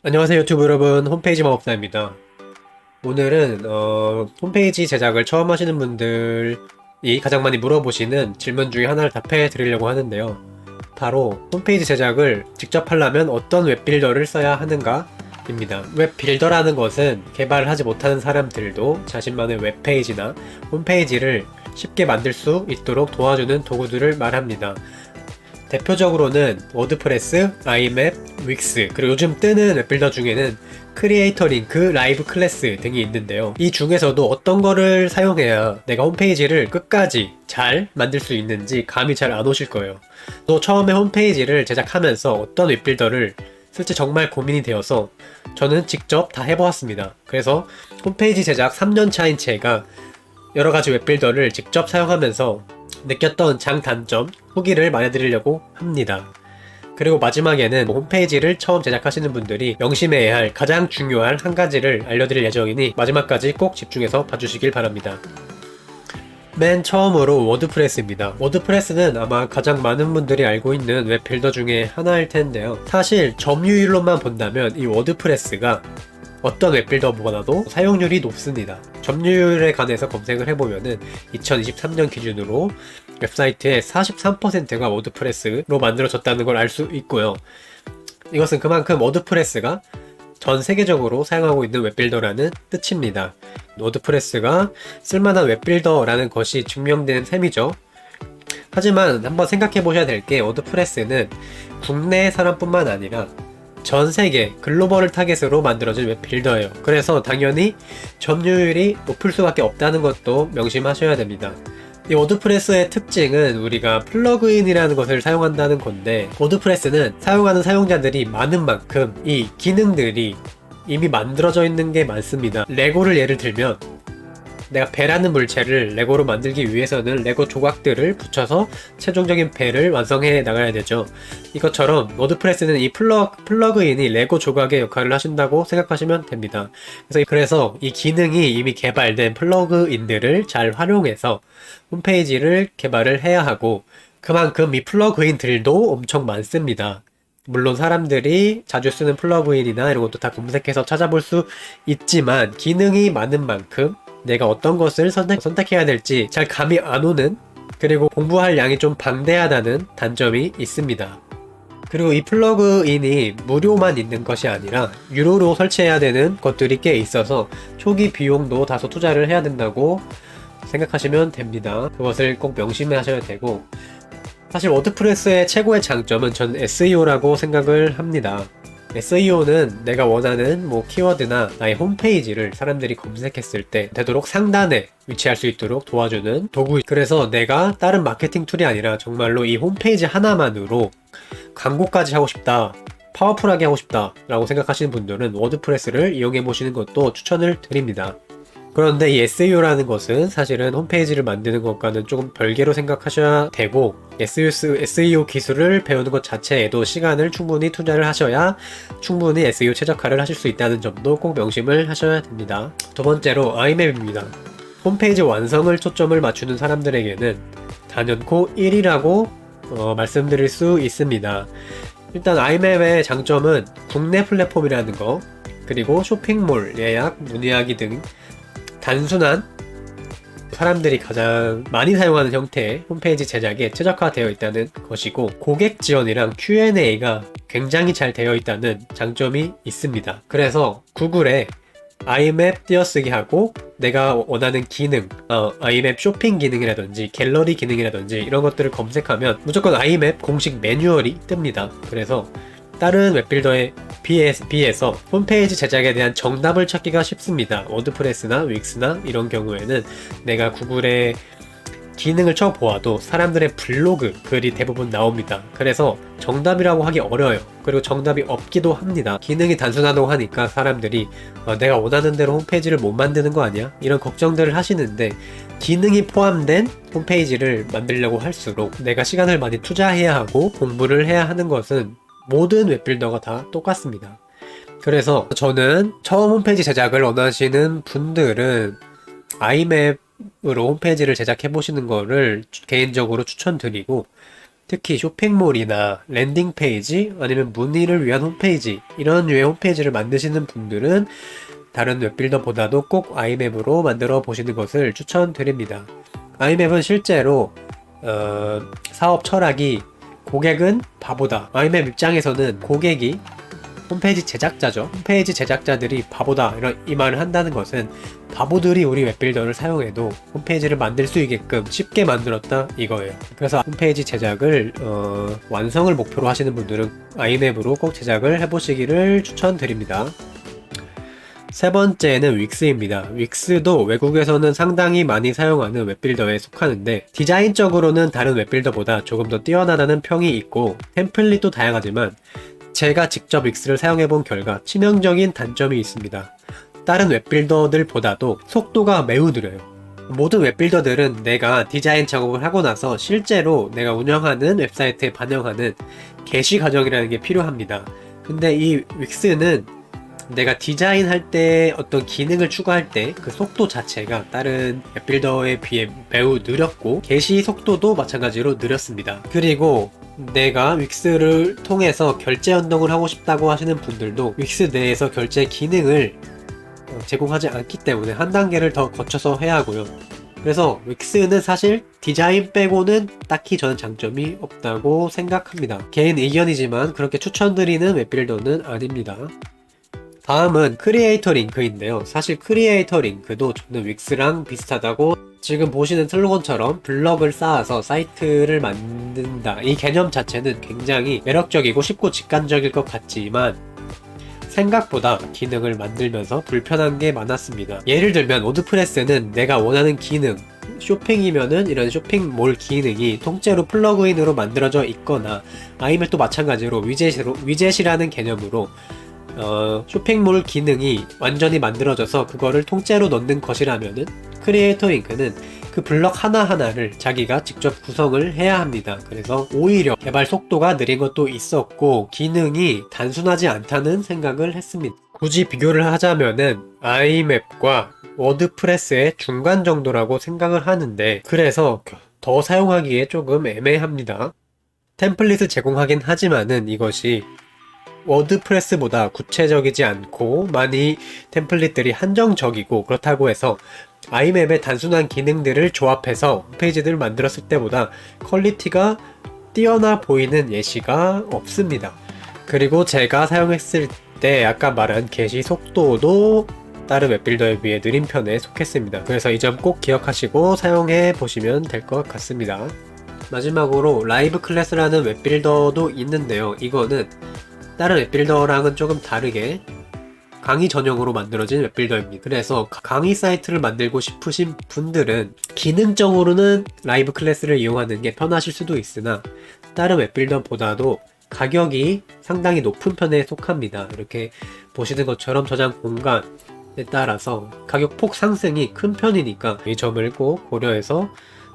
안녕하세요 유튜브 여러분, 홈페이지 마법사입니다. 오늘은 홈페이지 제작을 처음 하시는 분들이 가장 많이 물어보시는 질문 중에 하나를 답해 드리려고 하는데요. 바로 홈페이지 제작을 직접 하려면 어떤 웹빌더를 써야 하는가 입니다. 웹빌더라는 것은 개발을 하지 못하는 사람들도 자신만의 웹페이지나 홈페이지를 쉽게 만들 수 있도록 도와주는 도구들을 말합니다. 대표적으로는 워드프레스, 아이맵, 윅스, 그리고 요즘 뜨는 웹빌더 중에는 크리에이터 링크, 라이브 클래스 등이 있는데요. 이 중에서도 어떤 거를 사용해야 내가 홈페이지를 끝까지 잘 만들 수 있는지 감이 잘 안 오실 거예요. 또 처음에 홈페이지를 제작하면서 어떤 웹빌더를 쓸지 정말 고민이 되어서 저는 직접 다 해보았습니다. 그래서 홈페이지 제작 3년 차인 제가 여러 가지 웹빌더를 직접 사용하면서 느꼈던 장단점, 후기를 말해드리려고 합니다. 그리고 마지막에는 홈페이지를 처음 제작하시는 분들이 명심해야 할 가장 중요한 한 가지를 알려드릴 예정이니 마지막까지 꼭 집중해서 봐주시길 바랍니다. 맨 처음으로 워드프레스입니다. 워드프레스는 아마 가장 많은 분들이 알고 있는 웹빌더 중에 하나일 텐데요. 사실 점유율로만 본다면 이 워드프레스가 어떤 웹빌더보다도 사용률이 높습니다. 점유율에 관해서 검색을 해보면은 2023년 기준으로 웹사이트의 43%가 워드프레스로 만들어졌다는 걸 알 수 있고요. 이것은 그만큼 워드프레스가 전 세계적으로 사용하고 있는 웹빌더라는 뜻입니다. 워드프레스가 쓸만한 웹빌더라는 것이 증명된 셈이죠. 하지만 한번 생각해 보셔야 될 게 워드프레스는 국내 사람뿐만 아니라 전 세계 글로벌을 타겟으로 만들어진 웹빌더예요. 그래서 당연히 점유율이 높을 수밖에 없다는 것도 명심하셔야 됩니다. 이 워드프레스의 특징은 우리가 플러그인이라는 것을 사용한다는 건데, 워드프레스는 사용하는 사용자들이 많은 만큼 이 기능들이 이미 만들어져 있는 게 많습니다. 레고를 예를 들면 내가 배라는 물체를 레고로 만들기 위해서는 레고 조각들을 붙여서 최종적인 배를 완성해 나가야 되죠. 이것처럼 워드프레스는 이 플러그인이 레고 조각의 역할을 하신다고 생각하시면 됩니다. 그래서 이 기능이 이미 개발된 플러그인들을 잘 활용해서 홈페이지를 개발을 해야 하고, 그만큼 이 플러그인들도 엄청 많습니다. 물론 사람들이 자주 쓰는 플러그인이나 이런 것도 다 검색해서 찾아볼 수 있지만, 기능이 많은 만큼 내가 어떤 것을 선택해야 될지 잘 감이 안 오는, 그리고 공부할 양이 좀 방대하다는 단점이 있습니다. 그리고 이 플러그인이 무료만 있는 것이 아니라 유료로 설치해야 되는 것들이 꽤 있어서 초기 비용도 다소 투자를 해야 된다고 생각하시면 됩니다. 그것을 꼭 명심하셔야 되고, 사실 워드프레스의 최고의 장점은 저는 SEO라고 생각을 합니다. SEO는 내가 원하는 키워드나 나의 홈페이지를 사람들이 검색했을 때 되도록 상단에 위치할 수 있도록 도와주는 도구. 그래서 내가 다른 마케팅 툴이 아니라 정말로 이 홈페이지 하나만으로 광고까지 하고 싶다, 파워풀하게 하고 싶다 라고 생각하시는 분들은 워드프레스를 이용해 보시는 것도 추천을 드립니다. 그런데 이 SEO라는 것은 사실은 홈페이지를 만드는 것과는 조금 별개로 생각하셔야 되고, SEO 기술을 배우는 것 자체에도 시간을 충분히 투자를 하셔야 충분히 SEO 최적화를 하실 수 있다는 점도 꼭 명심을 하셔야 됩니다. 두 번째로 아이맵입니다. 홈페이지 완성을 초점을 맞추는 사람들에게는 단연코 1위라고 말씀드릴 수 있습니다. 일단 아이맵의 장점은 국내 플랫폼이라는 거, 그리고 쇼핑몰, 예약, 문의하기 등 단순한 사람들이 가장 많이 사용하는 형태의 홈페이지 제작에 최적화되어 있다는 것이고, 고객 지원이랑 Q&A가 굉장히 잘 되어 있다는 장점이 있습니다. 그래서 구글에 아이맵 띄어쓰기 하고 내가 원하는 기능, 아이맵 쇼핑 기능이라든지 갤러리 기능이라든지 이런 것들을 검색하면 무조건 아이맵 공식 매뉴얼이 뜹니다. 그래서 다른 웹빌더에 비해서 홈페이지 제작에 대한 정답을 찾기가 쉽습니다. 워드프레스나 윅스나 이런 경우에는 내가 구글에 기능을 쳐보아도 사람들의 블로그 글이 대부분 나옵니다. 그래서 정답이라고 하기 어려워요. 그리고 정답이 없기도 합니다. 기능이 단순하다고 하니까 사람들이 내가 원하는 대로 홈페이지를 못 만드는 거 아니야? 이런 걱정들을 하시는데, 기능이 포함된 홈페이지를 만들려고 할수록 내가 시간을 많이 투자해야 하고 공부를 해야 하는 것은 모든 웹빌더가 다 똑같습니다. 그래서 저는 처음 홈페이지 제작을 원하시는 분들은 아이맵으로 홈페이지를 제작해 보시는 거를 개인적으로 추천드리고, 특히 쇼핑몰이나 랜딩 페이지 아니면 문의를 위한 홈페이지 이런 류의 홈페이지를 만드시는 분들은 다른 웹빌더보다도 꼭 아이맵으로 만들어 보시는 것을 추천드립니다. 아이맵은 실제로 사업 철학이 고객은 바보다. 아이맵 입장에서는 고객이 홈페이지 제작자죠. 홈페이지 제작자들이 바보다 이 말을 한다는 것은 바보들이 우리 웹빌더를 사용해도 홈페이지를 만들 수 있게끔 쉽게 만들었다 이거예요. 그래서 홈페이지 제작을 완성을 목표로 하시는 분들은 아이맵으로 꼭 제작을 해보시기를 추천드립니다. 세 번째는 윅스입니다. 윅스도 외국에서는 상당히 많이 사용하는 웹빌더에 속하는데 디자인적으로는 다른 웹빌더보다 조금 더 뛰어나다는 평이 있고 템플릿도 다양하지만 제가 직접 윅스를 사용해본 결과 치명적인 단점이 있습니다. 다른 웹빌더들보다도 속도가 매우 느려요. 모든 웹빌더들은 내가 디자인 작업을 하고 나서 실제로 내가 운영하는 웹사이트에 반영하는 게시 과정이라는 게 필요합니다. 근데 이 윅스는 내가 디자인할 때 어떤 기능을 추가할 때 그 속도 자체가 다른 웹빌더에 비해 매우 느렸고 게시 속도도 마찬가지로 느렸습니다. 그리고 내가 윅스를 통해서 결제 연동을 하고 싶다고 하시는 분들도 윅스 내에서 결제 기능을 제공하지 않기 때문에 한 단계를 더 거쳐서 해야 하고요. 그래서 윅스는 사실 디자인 빼고는 딱히 저는 장점이 없다고 생각합니다. 개인 의견이지만 그렇게 추천드리는 웹빌더는 아닙니다. 다음은 크리에이터 링크인데요. 사실 크리에이터 링크도 저는 윅스랑 비슷하다고 지금 보시는 슬로건처럼 블럭을 쌓아서 사이트를 만든다. 이 개념 자체는 굉장히 매력적이고 쉽고 직관적일 것 같지만 생각보다 기능을 만들면서 불편한 게 많았습니다. 예를 들면 워드프레스는 내가 원하는 기능, 쇼핑이면은 이런 쇼핑몰 기능이 통째로 플러그인으로 만들어져 있거나 아니면 또 마찬가지로 위젯이라는 개념으로 쇼핑몰 기능이 완전히 만들어져서 그거를 통째로 넣는 것이라면은 크리에이터 링크는 그 블럭 하나하나를 자기가 직접 구성을 해야 합니다. 그래서 오히려 개발 속도가 느린 것도 있었고 기능이 단순하지 않다는 생각을 했습니다. 굳이 비교를 하자면은 아이맵과 워드프레스의 중간 정도라고 생각을 하는데 그래서 더 사용하기에 조금 애매합니다. 템플릿을 제공하긴 하지만은 이것이 워드프레스보다 구체적이지 않고 많이 템플릿들이 한정적이고 그렇다고 해서 아이맵의 단순한 기능들을 조합해서 홈페이지들을 만들었을 때보다 퀄리티가 뛰어나 보이는 예시가 없습니다. 그리고 제가 사용했을 때 아까 말한 게시 속도도 다른 웹빌더에 비해 느린 편에 속했습니다. 그래서 이 점 꼭 기억하시고 사용해 보시면 될 것 같습니다. 마지막으로 라이브 클래스라는 웹빌더도 있는데요. 이거는 다른 웹빌더랑은 조금 다르게 강의 전용으로 만들어진 웹빌더입니다. 그래서 강의 사이트를 만들고 싶으신 분들은 기능적으로는 라이브 클래스를 이용하는 게 편하실 수도 있으나 다른 웹빌더보다도 가격이 상당히 높은 편에 속합니다. 이렇게 보시는 것처럼 저장 공간에 따라서 가격 폭 상승이 큰 편이니까 이 점을 꼭 고려해서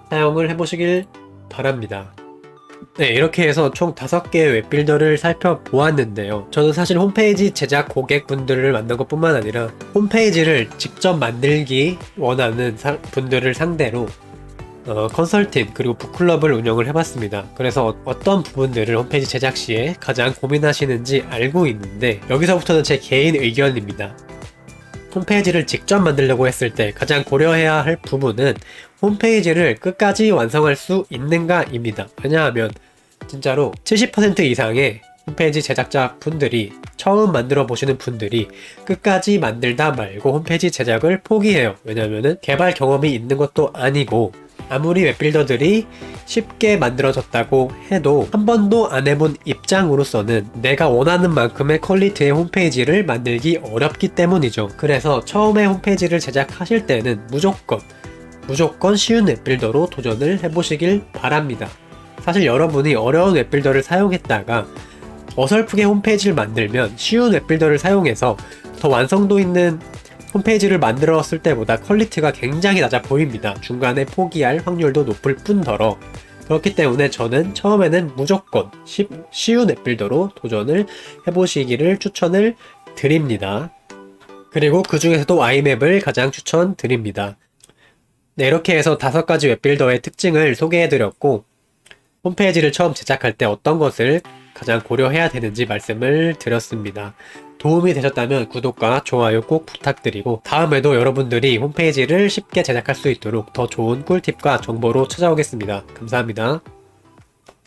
사용을 해보시길 바랍니다. 네, 이렇게 해서 총 5개의 웹빌더를 살펴보았는데요. 저는 사실 홈페이지 제작 고객분들을 만난 것 뿐만 아니라 홈페이지를 직접 만들기 원하는 분들을 상대로 컨설팅 그리고 북클럽을 운영을 해봤습니다. 그래서 어떤 부분들을 홈페이지 제작 시에 가장 고민하시는지 알고 있는데 여기서부터는 제 개인 의견입니다. 홈페이지를 직접 만들려고 했을 때 가장 고려해야 할 부분은 홈페이지를 끝까지 완성할 수 있는가입니다. 왜냐하면 진짜로 70% 이상의 홈페이지 제작자 분들이 처음 만들어 보시는 분들이 끝까지 만들다 말고 홈페이지 제작을 포기해요. 왜냐하면 개발 경험이 있는 것도 아니고 아무리 웹빌더들이 쉽게 만들어졌다고 해도 한 번도 안 해본 입장으로서는 내가 원하는 만큼의 퀄리티의 홈페이지를 만들기 어렵기 때문이죠. 그래서 처음에 홈페이지를 제작하실 때는 무조건 쉬운 웹빌더로 도전을 해보시길 바랍니다. 사실 여러분이 어려운 웹빌더를 사용했다가 어설프게 홈페이지를 만들면 쉬운 웹빌더를 사용해서 더 완성도 있는 홈페이지를 만들었을 때보다 퀄리티가 굉장히 낮아 보입니다. 중간에 포기할 확률도 높을 뿐더러 그렇기 때문에 저는 처음에는 무조건 쉬운 앱빌더로 도전을 해보시기를 추천을 드립니다. 그리고 그 중에서도 아이맵을 가장 추천드립니다. 네, 이렇게 해서 5가지 웹빌더의 특징을 소개해드렸고 홈페이지를 처음 제작할 때 어떤 것을 가장 고려해야 되는지 말씀을 드렸습니다. 도움이 되셨다면 구독과 좋아요 꼭 부탁드리고 다음에도 여러분들이 홈페이지를 쉽게 제작할 수 있도록 더 좋은 꿀팁과 정보로 찾아오겠습니다. 감사합니다.